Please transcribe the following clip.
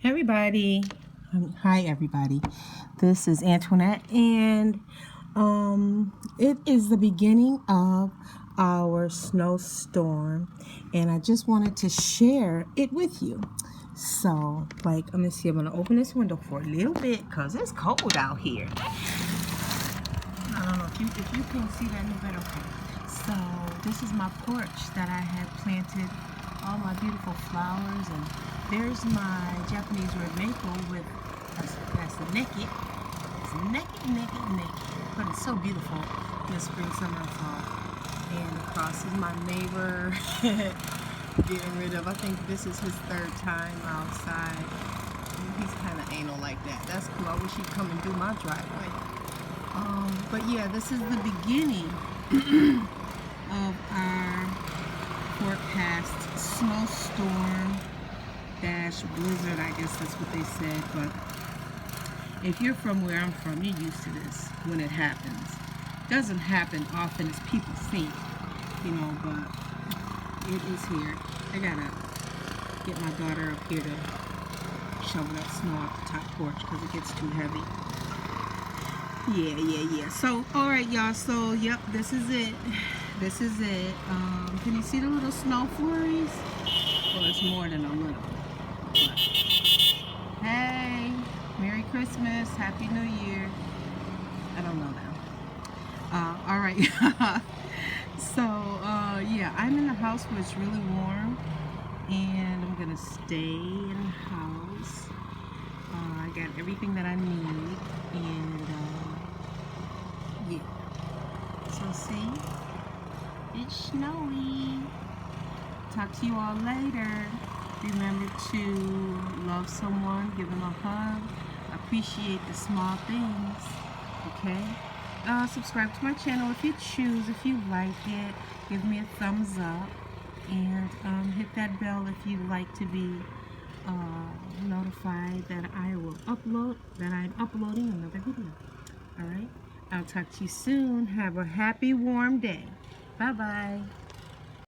Everybody, hi everybody. This is Antoinette, and it is the beginning of our snowstorm, and I just wanted to share it with you. So, let me see. I'm gonna open this window for a little bit because it's cold out here. I don't know if you can see that any better. Okay. So this is my porch that I had planted all my beautiful flowers, and there's my Japanese red maple with that's naked. It's naked, but it's so beautiful in the spring, summer, and fall. And across is my neighbor getting rid of. I think this is his third time outside. He's kind of anal like that. That's cool. I wish he'd come and do my driveway. But yeah, this is the beginning of our forecast snowstorm dash blizzard. I guess that's what they said. But if you're from where I'm from, you're used to this when it happens. It doesn't happen often as people think, but it is here. I gotta get my daughter up here to shovel that snow off the top porch because it gets too heavy. Yeah. So, all right, y'all. So, yep, this is it. Can you see the little snow flurries? Well, it's more than a little. But, hey, Merry Christmas, Happy New Year. I don't know now. All right. So, yeah, I'm in the house where it's really warm, and I'm gonna stay in the house. I got everything that I need, and yeah. So see, it's snowy. Talk to you all later. Remember to love someone, give them a hug, appreciate the small things, okay? Subscribe to my channel if you choose, if you like it. Give me a thumbs up, and hit that bell if you'd like to be notified that I'm uploading another video. All right? I'll talk to you soon. Have a happy, warm day. Bye-bye.